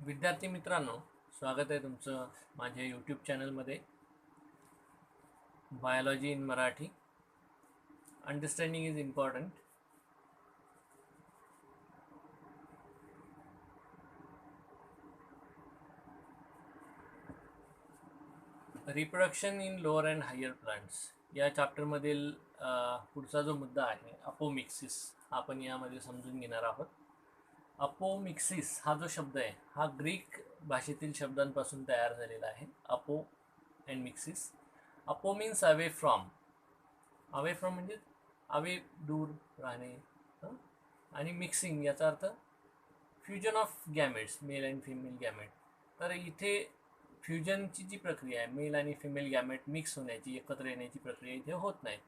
विद्यार्थी मित्रांनो, स्वागत आहे तुमचं माझ्या यूट्यूब चॅनलमध्ये biology in Marathi. Understanding is important. Reproduction in lower and higher plants या चॅप्टरमधील पुढचा जो मुद्दा आहे अपोमिक्सिस आपण यामध्ये समजून घेणार आहोत. अपोमिक्सिस हा जो शब्द आहे हा ग्रीक भाषेतील शब्दांपासून तयार झालेला आहे. Apo and mixis. Apo means away from. Away from म्हणजे अवे दूर राहणे, आणि मिक्सिंग याचा अर्थ fusion of gametes, male and female gamete. तर इथे फ्युजनची जी प्रक्रिया आहे, मेल आणि फिमेल गॅमेट मिक्स होण्याची, एकत्र येण्याची प्रक्रिया इथे होत नाही,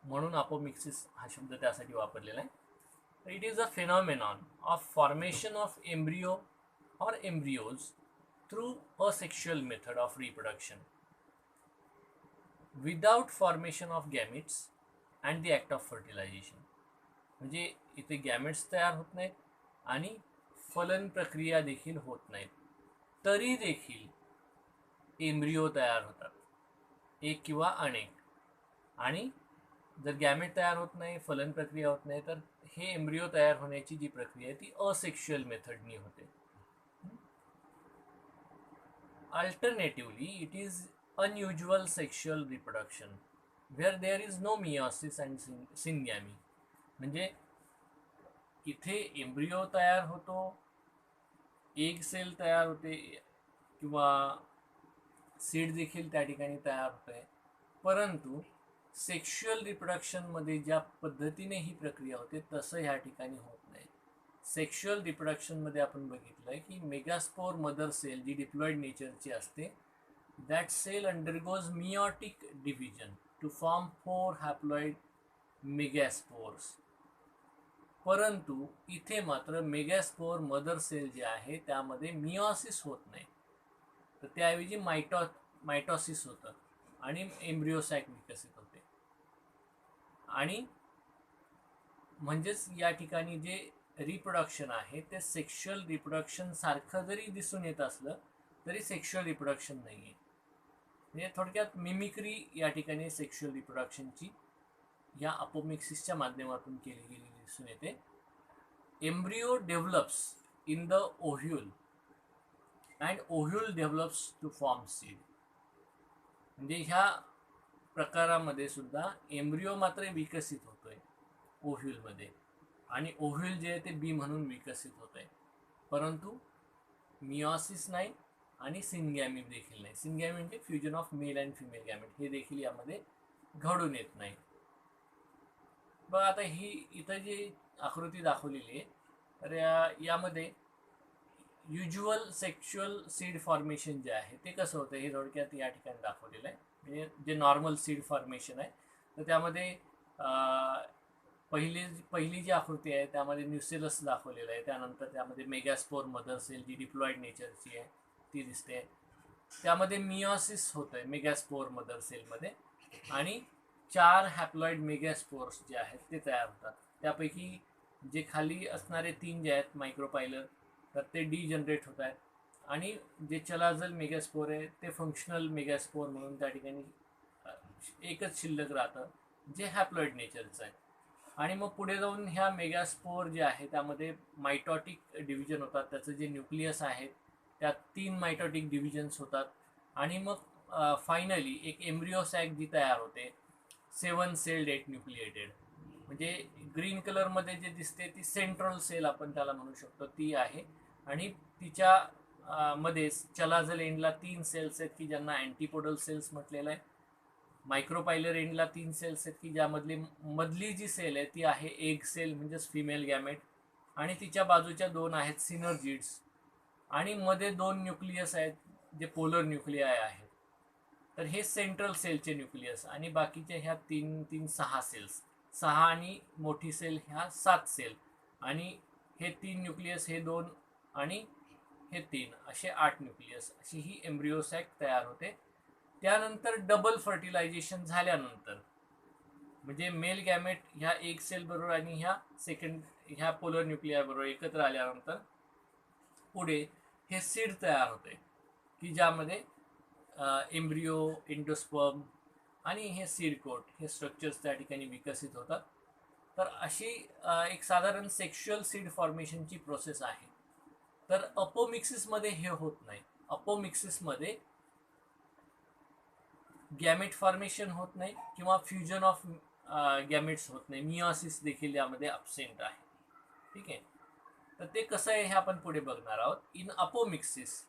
म्हणून अपोमिक्सिस हा शब्द त्यासाठी वापरलेला आहे. It is a phenomenon of formation of embryo or embryos through asexual method of reproduction without formation of gametes and the act of fertilization. म्हणजे इथे गॅमेट्स तयार होत नाहीत आणि फलन प्रक्रिया देखील होत नाहीत, तरी देखील एम्ब्रियो तयार होतात, एक किंवा अनेक. आणि जर गॅमेट तयार होत नाही, फलन प्रक्रिया होत नाही, तर हे एम्ब्रियो तयार होण्याची जी प्रक्रिया आहे ती असेक्शुअल मेथडनी होते. Alternatively, it is unusual sexual reproduction where there is no meiosis and syngamy. म्हणजे इथे एम्ब्रियो तयार होतो, एग सेल तयार होते किंवा सीड देखील त्या ठिकाणी तयार होते, परंतु सेक्शुअल रिप्रोडक्शनमध्ये ज्या पद्धतीने ही प्रक्रिया होते तसं ह्या ठिकाणी होत नाही. सेक्शुअल रिप्रोडक्शनमध्ये आपण बघितलं की मेगास्पोर मदर सेल जी डिप्लॉइड नेचरची असते, that cell undergoes meiotic division to form 4 haploid megaspores. परंतु इथे मात्र मेगास्पोर मदर सेल जे आहे त्यामध्ये मियोसिस होत नाही, तर त्याऐवजी मायटॉसिस होतं आणि एम्ब्रियोसॅक विकसित होते. आणि म्हणजेच या ठिकाणी जे रिप्रोडक्शन आहे ते सेक्शुअल रिप्रोडक्शन सारखं जरी दिसून येत असलं तरी सेक्शुअल रिप्रोडक्शन नाही आहे. म्हणजे थोडक्यात मिमिक्री या ठिकाणी सेक्शुअल रिप्रोडक्शनची या अपोमिक्सिसच्या माध्यमातून केली गेलेली दिसून येते. Embryo develops in the ovule and ovule develops to form seed. म्हणजे ह्या प्रकारामध्ये सुद्धा एम्ब्रियो मात्र विकसित होतोय ओव्ह्यूलमध्ये, आणि ओव्ह्यूल जे आहे ते बी म्हणून विकसित होत आहे, परंतु मियोसिस नाही आणि सिनगॅमी देखील नाही. सिनगॅमी म्हणजे fusion of male and female gamete, हे देखील यामध्ये घडून येत नाही. बघ आता ही इथं जी आकृती दाखवलेली आहे, तर यामध्ये युज्युअल सेक्शुअल सीड फॉर्मेशन जे आहे ते कसं होतं हे थोडक्यात या ठिकाणी दाखवलेलं आहे. म्हणजे जे नॉर्मल सीड फॉर्मेशन आहे, तर त्यामध्ये पहिली जी आकृती आहे त्यामध्ये न्यूसेलस दाखवलेलं आहे, त्यानंतर त्यामध्ये मेगास्पोर मदर सेल जी डिप्लॉइड नेचरची आहे ती दिसते, त्यामध्ये मियोसिस होतं आहे मेगास्पोर मदर सेलमध्ये, आणि 4 हॅप्लॉइड मेगास्पोर्स जे आहेत ते तयार होतात. त्यापैकी जे खाली असणारे 3 जे आहेत मायक्रोपायलर, तर ते डी जनरेट होत आहेत, आणि जे चलाजल मेगास्पोर आहे ते फंक्शनल मेगास्पोर म्हणून त्या ठिकाणी एकच शिल्लक राहतं जे हॅप्लॉइड नेचरचं आहे. आणि मग पुढे जाऊन ह्या मेगास्पोर जे आहे त्यामध्ये मायटॉटिक डिव्हिजन होतात, त्याचं जे न्यूक्लियस आहे त्यात 3 मायटॉटिक डिव्हिजन्स होतात, आणि मग फायनली एक एम्ब्रियोसॅक जी तयार होते 7 सेल्ड 8 न्यूक्लिएटेड. म्हणजे ग्रीन कलरमध्ये जे दिसते ती सेंट्रल सेल आपण त्याला म्हणू शकतो, ती आहे, आणि तिच्या मध्ये चलाजल एंडला 3 सेल्स आहेत की ज्यांना अँटीपोडल सेल्स म्हटलेलं आहे. मायक्रोपायलर एंडला 3 सेल्स आहेत की मधली जी सेल आहे ती आहे एग सेल म्हणजेच फिमेल गॅमेट, आणि तिच्या बाजूच्या 2 आहेत सिनर्जिड्स, आणि मध्ये 2 न्यूक्लियस आहेत जे पोलर न्यूक्लियाय आहेत. तर हे सेंट्रल सेलचे न्यूक्लियस, आणि बाकीच्या ह्या 6 सेल्स, 6 आणि मोठी सेल ह्या 7 सेल, आणि हे 3 न्यूक्लियस, हे 2 आणि हे 3, असे 8 न्यूक्लियस, अशी ही एम्ब्रियोसॅक तयार होते. त्यानंतर डबल फर्टिलायझेशन झाल्यानंतर, म्हणजे मेल गॅमेट ह्या एक सेल बरोबर आणि ह्या पोलर न्यूक्लिया बरोबर एकत्र आल्यानंतर पुढे हे सीड तयार होते की ज्यामध्ये एम्ब्रिओ, एंडोस्पर्म आणि हे सीड कोट हे स्ट्रक्चर्स त्या ठिकाणी विकसित होतात. तर अशी एक साधारण सेक्शुअल सीड फॉर्मेशनची प्रोसेस आहे. तर अपोमिक्सिसमध्ये हे होत नाही. अपोमिक्सिसमध्ये गॅमेट फॉर्मेशन होत नाही किंवा फ्युजन ऑफ गॅमेट्स होत नाही. मिओसिस देखील यामध्ये अब्सेंट आहे. ठीक आहे. तर ते कसं आहे हे आपण पुढे बघणार आहोत. In apomixis,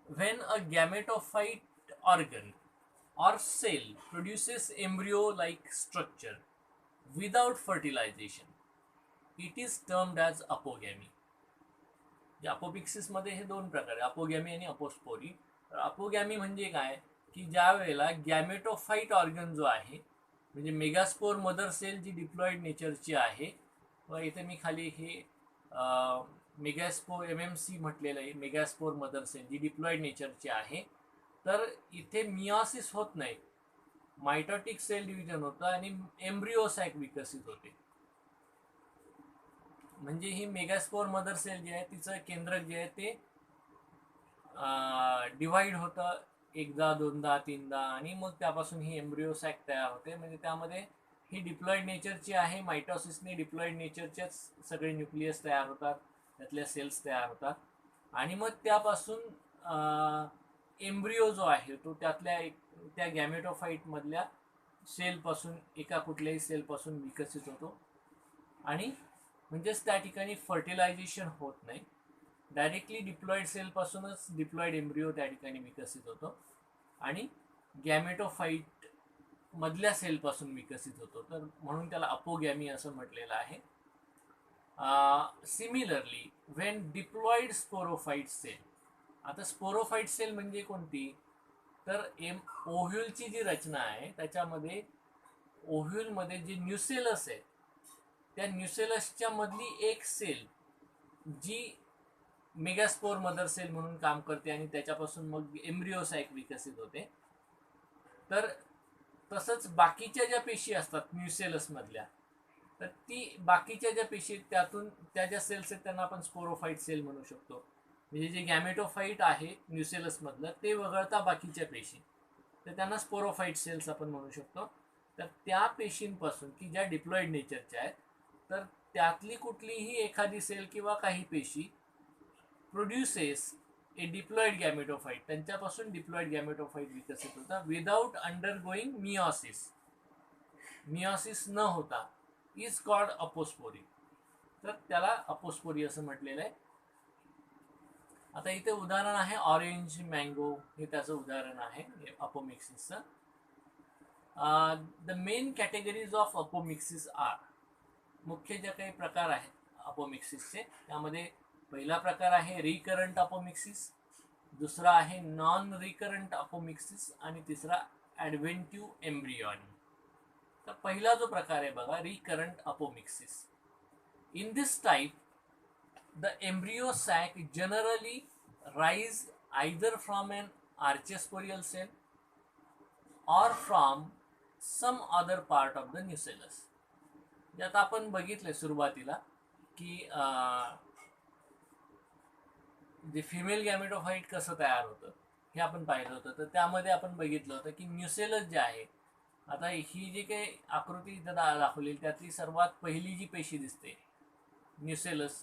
when a gametophyte organ or cell produces embryo-like structure without fertilization, it is termed as apogamy. अपोमिक्सिसमध्ये हे दोन प्रकार आहे, अपोगॅमी आणि अपोस्पोरी. तर अपोगॅमी म्हणजे काय की ज्या वेळेला गॅमेटोफाईट ऑर्गन जो आहे, म्हणजे मेगास्पोर मदर सेल जी डिप्लॉइड नेचरची आहे, व इथे मी खाली हे मेगास्पोर MMC म्हटलेलं आहे, मेगास्पोर मदर सेल जी डिप्लॉइड नेचरची आहे. तर इथे मिओसिस होत नाही, मायटोटिक सेल डिव्हिजन होतं आणि एम्ब्रिओसाइक विकसित होते. म्हणजे ही मेगास्पोर मदर सेल जी आहे तिचं केंद्रक जे आहे ते डिवाइड होतं एकदा, दोनदा, तीनदा, आणि मग त्यापासून ही एम्ब्रिओसॅक तयार होते. म्हणजे त्यामध्ये ही डिप्लॉइड नेचरची आहे. मायटोसिसने डिप्लॉइड नेचरचेच सगळे न्यूक्लियस तयार होतात, त्यातल्या सेल्स तयार होतात, आणि मग त्यापासून एम्ब्रिओ जो आहे तो त्यातल्या त्या गॅमेटोफाईटमधल्या सेलपासून, एका कुठल्याही सेलपासून विकसित होतो. आणि म्हणजेच त्या ठिकाणी फर्टिलायझेशन होत नाही, डायरेक्टली डिप्लॉइड सेलपासूनच डिप्लॉइड एम्ब्रिओ त्या ठिकाणी विकसित होतो आणि गॅमेटोफाईट मधल्या सेलपासून विकसित होतो. तर म्हणून त्याला अपोगॅमी असं म्हटलेलं आहे. सिमिलरली व्हेन डिप्लॉइड स्पोरोफाईट सेल, आता स्पोरोफाईट सेल म्हणजे कोणती, तर ओव्ह्यूलची जी रचना आहे त्याच्यामध्ये ओव्ह्यूलमध्ये जे न्यूसेलस आहे त्या न्यूसेलसच्या मधली एक सेल जी मेगास्पोर मदर सेल म्हणून काम करते आणि त्याच्यापासून मग एम्ब्रिओसाइक विकसित होते. तर तसंच बाकीच्या ज्या पेशी असतात न्यूसेलस मधल्या, तर ती बाकीच्या ज्या पेशी त्यातून त्या ज्या सेल्स आहेत त्यांना आपण स्पोरोफाईट सेल म्हणू शकतो. म्हणजे जे गॅमेटोफाईट आहे न्यूसेलस मधलं ते वगळता बाकीच्या पेशी, तर त्यांना स्पोरोफाईट सेल्स आपण म्हणू शकतो. तर त्या पेशींपासून की ज्या डिप्लॉइड नेचरच्या आहेत, तर त्यातली कुठलीही एखादी सेल किंवा काही पेशी प्रोड्युसेस ए डिप्लॉइड गॅमेटोफाईट, त्यांच्यापासून डिप्लॉइड गॅमेटोफाईट विकसित होता विदाउट अंडरगोईंग मिओसिस. मिओसिस न होता इज कॉल्ड अपोस्पोरी. तर त्याला अपोस्पोरी असं म्हटलेलं आहे. आता इथे उदाहरण आहे ऑरेंज, मँगो, हे त्याचं उदाहरण आहे अपोमिक्सिसचं. The main categories of apomixis are, मुख्य जे काही प्रकार आहेत अपोमिक्सिसचे त्यामध्ये पहिला प्रकार आहे रिकरंट अपोमिक्सिस, दुसरा आहे नॉन रिकरंट अपोमिक्सिस आणि तिसरा ॲडव्हेंटिव्ह एम्ब्रियॉनी. तर पहिला जो प्रकार आहे बघा, recurrent apomixis. In this type the embryo sac generally rise either from an archaeosporial cell or from some other part of the nucellus. आता आपण बघितले सुरुवातीला की जे फिमेल गॅमेटोफाईट कसं तयार होतं हे आपण पाहिलं होतं. तर त्यामध्ये आपण बघितलं होतं की न्यूसेलस जे आहे, आता ही जी काही आकृती दाखवली त्यातली सर्वात पहिली जी पेशी दिसते न्यूसेलस,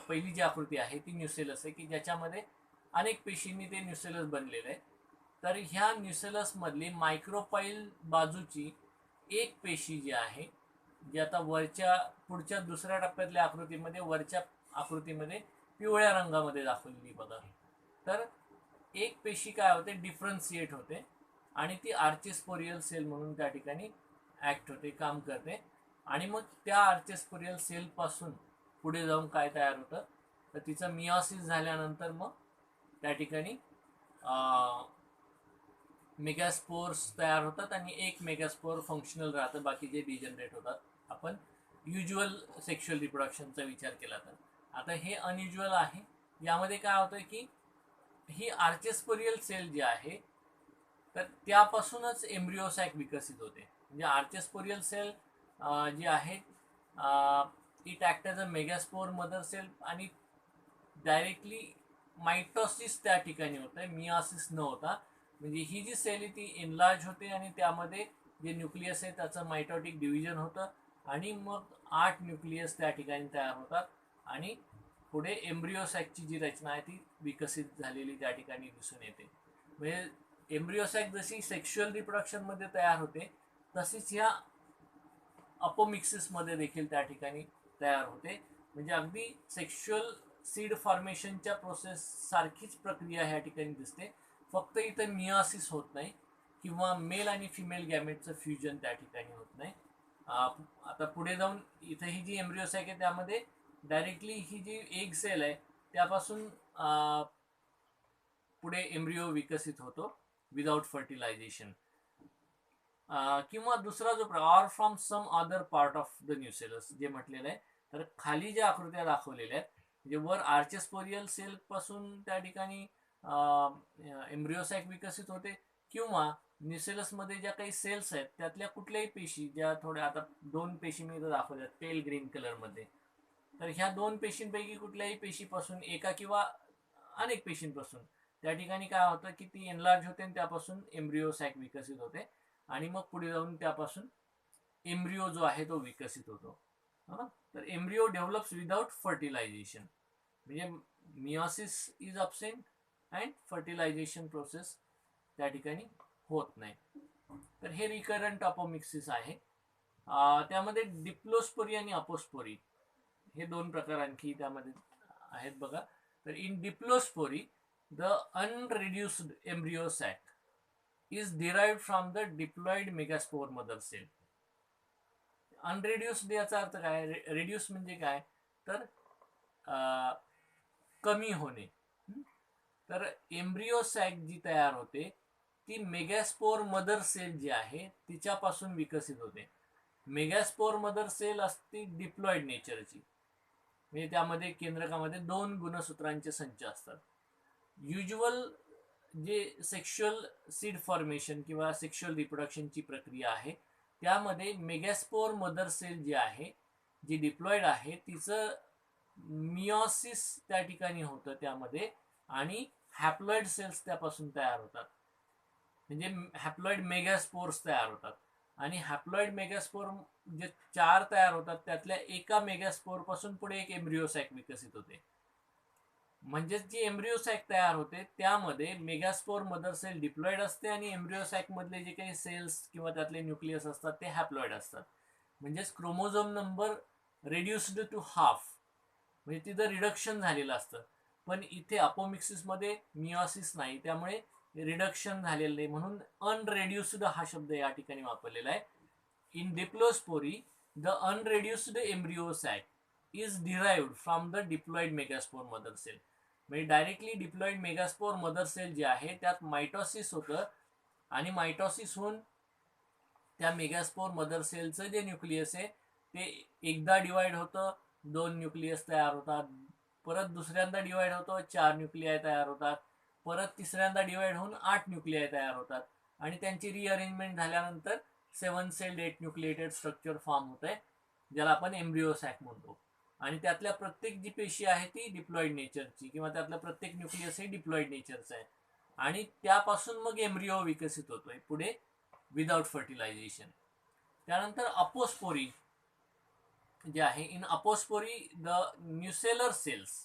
पहिली जी आकृती आहे ती न्यूसेलस आहे की ज्याच्यामध्ये अनेक पेशींनी ते न्यूसेलस बनलेलं आहे. तर ह्या न्यूसेलसमधली मायक्रोपाईल बाजूची एक पेशी जी आहे, जी आता पुढच्या दुसऱ्या टप्प्यातल्या आकृतीमध्ये वरच्या आकृतीमध्ये पिवळ्या रंगामध्ये दाखवलेली बघा. तर एक पेशी काय होते, डिफरन्शिएट होते आणि ती आर्चेस्पोरियल सेल म्हणून त्या ठिकाणी ॲक्ट होते, काम करते. आणि मग त्या आर्चेस्पोरियल सेलपासून पुढे जाऊन काय तयार होतं, तर तिचं मिओसिस झाल्यानंतर मग त्या ठिकाणी मेगास्पोर्स तयार होतात आणि एक मेगास्पोर फंक्शनल राहतं, बाकीचे डिजनरेट होतात. आपण युज्युअल सेक्शुअल रिप्रोडक्शनचा विचार केला तर. आता हे अनयुज्युअल आहे. यामध्ये काय होतं की ही आर्चेस्पोरियल सेल जी आहे तर त्यापासूनच एम्ब्रिओसॅक विकसित होते. म्हणजे आर्चेस्पोरियल सेल जी आहे it act as a megaspore mother cell आणि डायरेक्टली मायटोसिस त्या ठिकाणी होत आहे, मियासिस न होता. म्हणजे ही जी सेल आहे ती एनलार्ज होते आणि त्यामध्ये जे न्यूक्लियस आहे त्याचं मायटोटिक डिव्हिजन होतं आणि मग 8 न्यूक्लियस त्या ठिकाणी तयार होतात आणि पुढे एम्ब्रिओसॅकची जी रचना आहे ती विकसित झालेली त्या ठिकाणी दिसून येते. म्हणजे एम्ब्रिओसॅक जशी सेक्शुअल रिप्रोडक्शनमध्ये तयार होते तशीच ह्या अपोमिक्सिसमध्ये देखील त्या ठिकाणी तयार होते. म्हणजे अगदी सेक्शुअल सीड फॉर्मेशनच्या प्रोसेस सारखीच प्रक्रिया ह्या ठिकाणी दिसते, फक्त इथं मियासिस होत नाही किंवा मेल आणि फिमेल गॅमेटचं फ्युजन त्या ठिकाणी होत नाही. आता पुढे जाऊन इथं ही जी एम्ब्रिओसॅक आहे त्यामध्ये डायरेक्टली ही जी एग सेल आहे त्यापासून पुढे एम्ब्रिओ विकसित होतो विदाउट फर्टिलायझेशन. किंवा दुसरा जो or from some other part of the nucellus जे म्हटलेलं आहे. तर खाली ज्या आकृत्या दाखवलेल्या आहेत म्हणजे वर आर्चेस्पोरियल सेल पासून त्या ठिकाणी एम्ब्रिओसॅक विकसित होते किंवा न्यूसेलसमध्ये ज्या काही सेल्स आहेत त्यातल्या कुठल्याही पेशी ज्या थोड्या, आता 2 पेशी मी इथं दाखवल्या पेल ग्रीन कलरमध्ये, तर ह्या 2 पेशींपैकी कुठल्याही पेशीपासून एका किंवा अनेक पेशींपासून त्या ठिकाणी काय होतं की ती एनलार्ज होते आणि त्यापासून एम्ब्रिओसॅक विकसित होते आणि मग पुढे जाऊन त्यापासून एम्ब्रिओ जो आहे तो विकसित होतो. तर एम्ब्रिओ डेव्हलप्स विदाउट फर्टिलायझेशन, म्हणजे meiosis is absent and fertilization process त्या ठिकाणी होत नाही. तर हे रिकरंट अपोमिक्सिस आहे. त्यामध्ये डिप्लोस्पोरी आणि अपोस्पोरी हे 2 प्रकार आणखी त्यामध्ये आहेत बघा. तर in diplospory the unreduced embryo sac is derived from the diploid megaspore mother cell. Unreduced याचा अर्थ काय, रिड्यूस म्हणजे काय तर कमी होणे. तर एम्ब्रिओ सॅक जी तयार होते ती मेगास्पोर मदर सेल जी आहे तिच्यापासून विकसित होते. मेगास्पोर मदर सेल असते डिप्लॉइड नेचरची, म्हणजे त्यामध्ये केंद्रकामध्ये 2 गुणसूत्रांचे संच असतात. युज्युअल जे सेक्शुअल सीड फॉर्मेशन किंवा सेक्शुअल रिप्रोडक्शनची प्रक्रिया आहे त्यामध्ये मेगास्पोर मदर सेल जी आहे जी डिप्लॉइड आहे तिचं मियोसिस त्या ठिकाणी होतं त्यामध्ये आणि हॅप्लॉइड सेल्स त्यापासून तयार होतात, म्हणजे हॅप्लॉइड मेगास्पोर्स तयार होतात आणि हॅप्लॉइड मेगास्पोर जे 4 तयार होतात त्यातल्या एका मेगास्पोर पासून पुढे एक एम्ब्रिओसॅक विकसित होते. म्हणजेच जी एम्ब्रिओसॅक तयार होते त्यामध्ये मेगास्पोर मदर सेल डिप्लॉइड असते आणि एम्ब्रिओसॅक मधले जे काही सेल्स किंवा त्यातले न्यूक्लियस असतात ते हॅप्लॉइड असतात. म्हणजेच chromosome number reduced to half, म्हणजे तिथं रिडक्शन झालेलं असतं. पण इथे अपोमिक्सिसमध्ये मियोसिस नाही त्यामुळे रिडक्शन झालेलं नाही, म्हणून अनरेड्युस्ड हा शब्द या ठिकाणी वापरलेला आहे. In diplospory the unreduced embryo sac is derived from the diploid megaspore mother cell. म्हणजे directly diploid megaspore mother cell जे आहे त्यात मायटोसिस होतं आणि मायटोसिस होऊन त्या मेगास्पोर मदर सेलचं जे न्यूक्लियस आहे ते एकदा डिवाइड होतं, 2 न्यूक्लियस तयार होतात, परत दुसऱ्यांदा डिवाइड होतं, 4 न्यूक्लियाय तयार होतात, परत तिसऱ्यांदा डिवाइड होऊन 8 न्यूक्लियाय तयार होतात आणि त्यांची रिअरेंजमेंट झाल्यानंतर 7 सेल्ड 8 न्यूक्लिएटेड स्ट्रक्चर फॉर्म होत आहे ज्याला आपण एम्ब्रिओसॅक म्हणतो. आणि त्यातल्या प्रत्येक जी पेशी आहे ती डिप्लॉइड नेचरची किंवा त्यातलं प्रत्येक न्यूक्लियस हे डिप्लॉइड नेचरचं आहे आणि त्यापासून मग एम्ब्रिओ विकसित होतोय पुढे विदाउट फर्टिलायझेशन. त्यानंतर अपोस्पोरी जे आहे, in apospory the nucellar cells,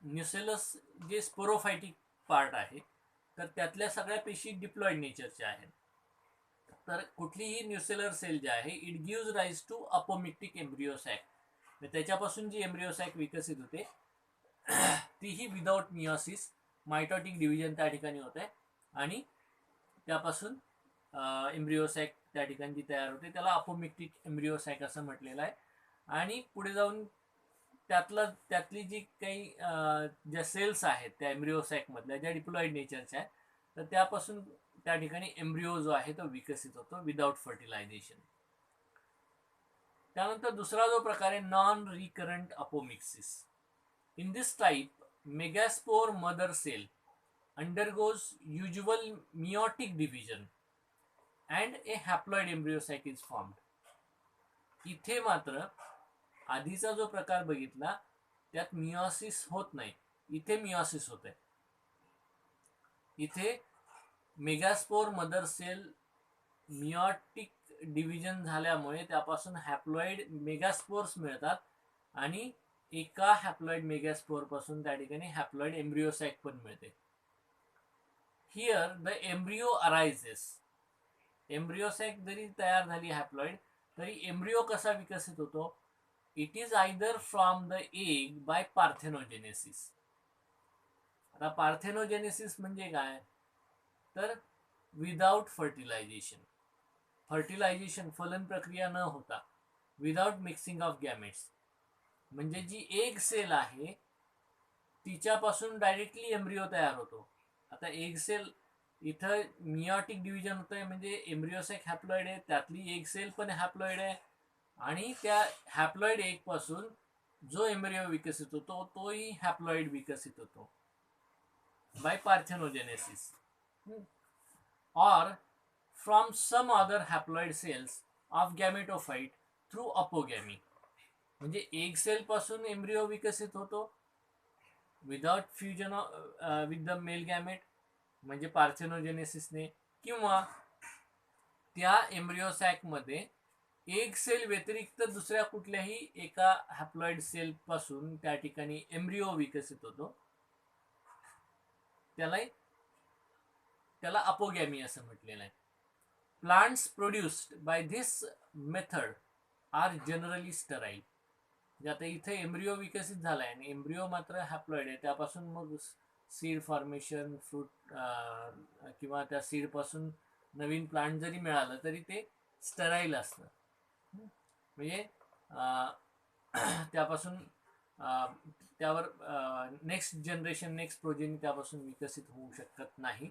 nucellus जे स्पोरोफायटिक पार्ट आहे तर त्यातल्या सगळ्या पेशी डिप्लॉइड नेचरच्या आहेत. तर कुठलीही न्यूसेलर सेल जे आहे it gives rise to apomictic embryo sac, त्याच्यापासून जी एम्ब्रिओसॅक विकसित होते तीही विदाउट मियोसिस मायटोटिक डिव्हिजन त्या ठिकाणी होत आहे आणि त्यापासून एम्ब्रिओसॅक त्या ठिकाणी जी तयार होते त्याला अपोमिक्टिक एम्ब्रिओसॅक असं म्हटलेलं आहे. आणि पुढे जाऊन त्यातली जी काही ज्या सेल्स आहेत त्या एम्ब्रिओसॅक मधल्या ज्या डिप्लॉइड नेचरच्या आहेत तर त्यापासून त्या ठिकाणी एम्ब्रिओ जो आहे तो विकसित होतो विदाउट फर्टिलायझेशन. त्यानंतर दुसरा जो प्रकार आहे non recurrent apomixis. In this type megaspore mother cell undergoes usual meiotic division and a haploid embryo sac is formed. इथे मात्र आधीचा जो प्रकार बघितला त्यात मिओसिस होत नाही. इथे मिओसिस होते. इथे मेगास्पोर मदर सेल मिओटिक डिव्हिजन झाल्यामुळे त्यापासून हॅप्लॉइड मेगास्पोर्स मिळतात आणि एका हॅप्लॉइड मेगास्पोर पासून त्या ठिकाणी हॅप्लॉइड एम्ब्रिओसॅक पण मिळते. Here the embryo arises. Embryo sac जरी तयार झाली हॅप्लॉइड, तरी एम्ब्रिओ कसा विकसित होतो? It is either from the egg by parthenogenesis. आता पार्थेनोजेनेसिस म्हणजे काय? तर विदाउट फर्टिलायझेशन. फर्टिलायझेशन फलन प्रक्रिया न होता, विदाउट मिक्सिंग ऑफ गॅमेट्स, म्हणजे जी एग सेल आहे तिच्यापासून डायरेक्टली एम्ब्रिओ तयार होतो. आता एग सेल इथं मिओटिक डिव्हिजन होतंय, म्हणजे एम्ब्रिओसॅक हॅप्लॉइड आहे, त्यातली एग सेल पण हॅप्लॉइड आहे, आणि त्या हॅप्लॉइड एग पासून जो एम्ब्रिओ विकसित होतो तोही हॅप्लॉइड विकसित होतो by parthenogenesis. or from some other haploid cells of gametophyte through apogamy. म्हणजे एग सेल पासून एम्ब्रिओ विकसित होतो without fusion with the male gamete, म्हणजे पार्थेनोजेनेसिसने, किंवा त्या एम्ब्रिओ सॅक मध्ये एग सेल व्यतिरिक्त दुसऱ्या कुठल्याही एका हॅप्लॉइड सेल पासून त्या ठिकाणी एम्ब्रिओ विकसित होतो. त्याला अपोगॅमी असं म्हटलेलं आहे. Plants produced by this method are generally sterile. म्हणजे आता इथे एम्ब्रिओ विकसित झालाय आणि एम्ब्रिओ मात्र हॅप्लॉइड आहे, त्यापासून मग सीड फॉर्मेशन, फ्रूट किंवा त्या सीड पासून नवीन प्लांट जरी मिळालं तरी ते स्टराईल असतं. म्हणजे त्यापासून त्यावर नेक्स्ट जनरेशन, नेक्स्ट प्रोजेनी त्यापासून विकसित होऊ शकत नाही.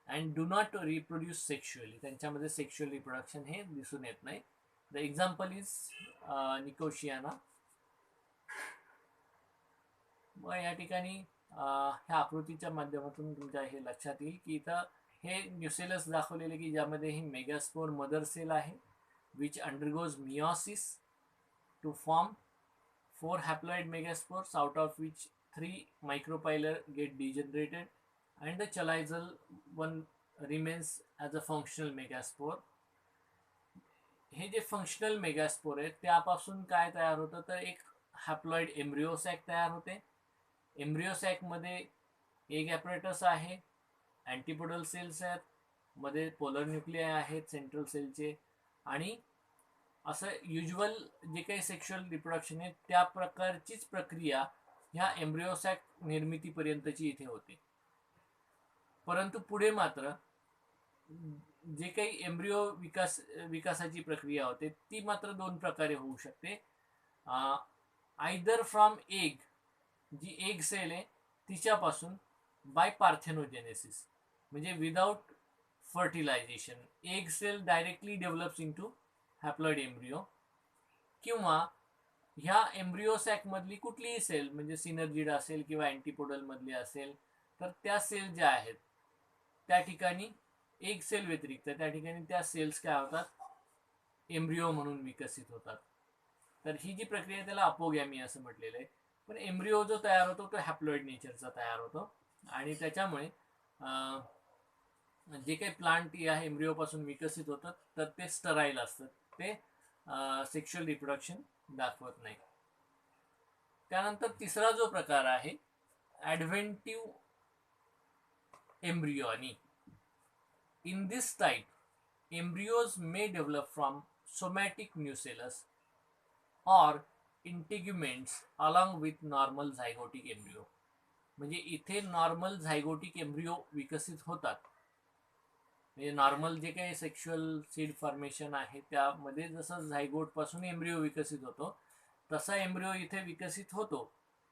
And do not reproduce sexually. त्यांच्यामध्ये सेक्शुअल रिप्रोडक्शन हे दिसून येत नाही. The example is Nicotiana. मग या ठिकाणी ह्या आकृतीच्या माध्यमातून तुमच्या हे लक्षात येईल की इथं हे न्यूसेलस दाखवलेले की ज्यामध्ये ही मेगास्पोर मदर सेल आहे, which undergoes meiosis to form 4 haploid megaspores, out of which 3 micropylar get degenerated and the chalizoid one remains as a functional megaspore. हे जे फंक्शनल मेगास्पोर आहेत त्यापासून काय तयार होतं? तर एक हॅप्लॉइड एम्ब्रिओसॅक तयार होते. एम्ब्रिओसॅकमध्ये एग ॲपरेटस आहे, अँटीपोडल सेल्स आहेत, मध्ये पोलर न्यूक्लियाय आहेत सेंट्रल सेलचे, आणि असं युज्युअल जे काही सेक्शुअल रिप्रोडक्शन आहे त्या प्रकारचीच प्रक्रिया ह्या एम्ब्रिओसॅक निर्मितीपर्यंतची इथे होते. परंतु पुढे मात्र जे काही एम्ब्रिओ विकासाची प्रक्रिया होते ती मात्र 2 प्रकारे होऊ शकते. आयदर फ्रॉम एग, जी एग सेल आहे तिच्यापासून, बाय पार्थेनोजेनेसिस, म्हणजे without fertilization egg cell directly develops into haploid embryo, किंवा ह्या एम्ब्रिओसॅक मधली कुठलीही सेल, म्हणजे सिनर्जिड असेल किंवा अँटीपोडल मधली असेल, तर त्या सेल ज्या आहेत त्या ठिकाणी एग सेल व्यतिरिक्त त्या ठिकाणी त्या सेल्स काय होतात? एम्ब्रिओ म्हणून विकसित होतात. तर ही जी प्रक्रिया त्याला अपोगॅमी असं म्हटलेलं आहे. पण एम्ब्रिओ जो तयार होतो तो हॅप्लॉइड नेचरचा तयार होतो, आणि त्याच्यामुळे जे काही प्लांट या एम्ब्रिओ पासून विकसित होतात तर ते स्टराईल असतात, ते सेक्शुअल रिप्रोडक्शन दाखवत नाही. त्यानंतर तिसरा जो प्रकार आहे adventive embryony. In this type embryos may develop from somatic nucellus or integuments along with normal zygotic embryo. म्हणजे इथे नॉर्मल झायगोटिक एम्ब्रियो विकसित होतात, म्हणजे नॉर्मल जे काही सेक्शुअल सीड फॉर्मेशन आहे त्यामध्ये जसं झायगोट पासून एम्ब्रिओ विकसित होतो तसा एम्ब्रिओ इथे विकसित होतो,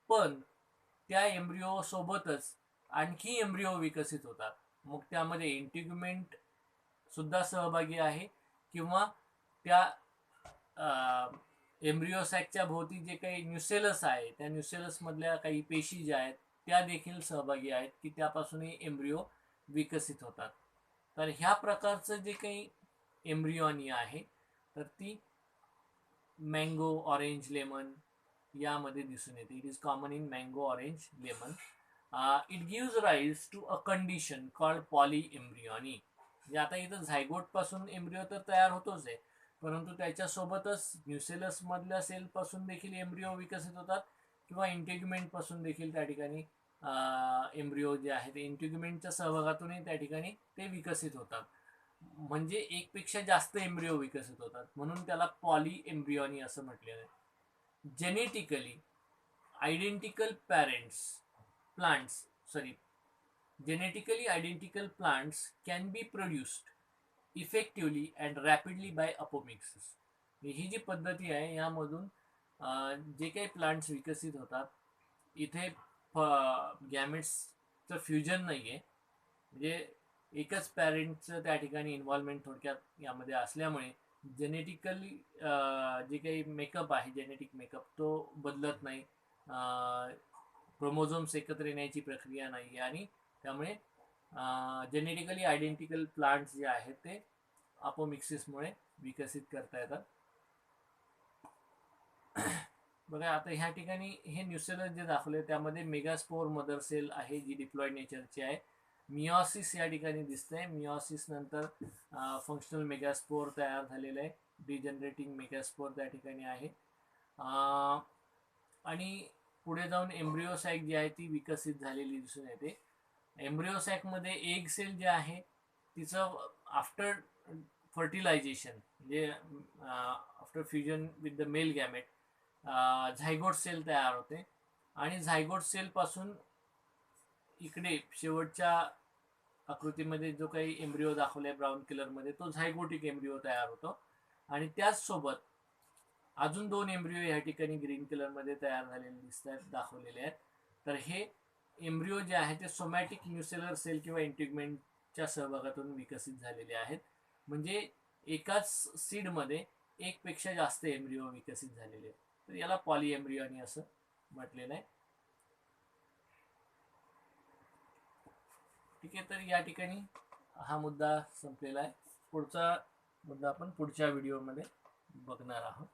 पण त्या एम्ब्रिओ सोबतच आणखी एम्ब्रिओ विकसित होतात. मग त्यामध्ये इंटिग्युमेंट सुद्धा सहभागी आहे, किंवा त्या एम्ब्रिओसॅकच्या भोवती जे काही न्यूसेलस आहे त्या न्यूसेलस मधल्या काही पेशी ज्या आहेत त्या देखील सहभागी आहेत की त्यापासूनही एम्ब्रिओ विकसित होतात. तर ह्या प्रकारचं जे काही एम्ब्रियोनी आहे तर ती मँगो, ऑरेंज, लेमन यामध्ये दिसून येते. It is common in mango, orange, lemon. It gives rise to a condition called polyembryony. म्हणजे आता इथं झायगोट पासून एम्ब्रिओ तर तयार होतोच आहे, परंतु त्याच्यासोबतच न्यूसेलस मधल्या सेल पासून देखील एम्ब्रिओ विकसित होतात, किंवा इंटिग्युमेंट पासून देखील त्या ठिकाणी एम्ब्रिओ जे आहे ते इंटिग्युमेंटच्या सहभागातूनही त्या ठिकाणी ते विकसित होतात. म्हणजे एकपेक्षा जास्त एम्ब्रिओ विकसित होतात, म्हणून त्याला पॉली एम्ब्रियॉनी असं म्हटलेलं आहे. Genetically identical parents plants sorry genetically identical plants can be produced effectively and rapidly by apomixis. ही जी पद्धती आहे यामधून जे काही प्लांट्स विकसित होतात, इथे गॅमेट्सचं फ्युजन नाही आहे, म्हणजे एकच पॅरेंटचं त्या ठिकाणी इन्व्हॉल्वमेंट थोडक्यात यामध्ये असल्यामुळे जेनेटिकली जे काही मेकअप आहे, जेनेटिक मेकअप तो बदलत नाही, क्रोमोझोम्स एकत्र येण्याची प्रक्रिया नाही आहे, आणि त्यामुळे जेनेटिकली आयडेंटिकल प्लांट्स जे आहेत ते अपोमिक्सिसमुळे विकसित करता येतात. बघा आता ह्या ठिकाणी हे न्यूसेलस जे दाखवले त्यामध्ये मेगास्पोर मदर सेल आहे जी डिप्लॉइड नेचरची आहे. मिओसिस या ठिकाणी दिसतंय. मिओसिस नंतर फंक्शनल मेगास्पोर तयार झालेलं आहे. डिजनरेटिंग मेगास्पोर त्या ठिकाणी आहे, आणि पुढे जाऊन एम्ब्रिओसॅक जी आहे ती विकसित झालेली दिसून येते. एम्ब्रिओसॅकमध्ये एग सेल जे आहे तिचं आफ्टर फर्टिलायझेशन म्हणजे after fusion with the male gamete zygote cell तयार होते, आणि झायगोट सेलपासून इकडे शेवटच्या आकृतीमध्ये जो काही एम्ब्रिओ दाखवला आहे ब्राऊन कलरमध्ये तो झायगोटिक एम्ब्रिओ तयार होतो, आणि त्याचसोबत अजून 2 एम्ब्रिओ या ठिकाणी ग्रीन कलरमध्ये तयार झालेले दिसत आहेत, दाखवलेले आहेत. तर हे एम्ब्रिओ जे आहे ते सोमॅटिक न्यूसेलर सेल किंवा इंटिग्युमेंटच्या सहभागातून विकसित झालेले आहेत. म्हणजे एकाच सीडमध्ये एकपेक्षा जास्त एम्ब्रिओ विकसित झालेले आहेत, तर याला पॉलीएम्ब्रियॉनी असं म्हटलेलं आहे. ठीक आहे, तर या ठिकाणी हा मुद्दा संपलेला आहे. पुढचा मुद्दा आपण पुढच्या व्हिडिओमध्ये बघणार आहोत.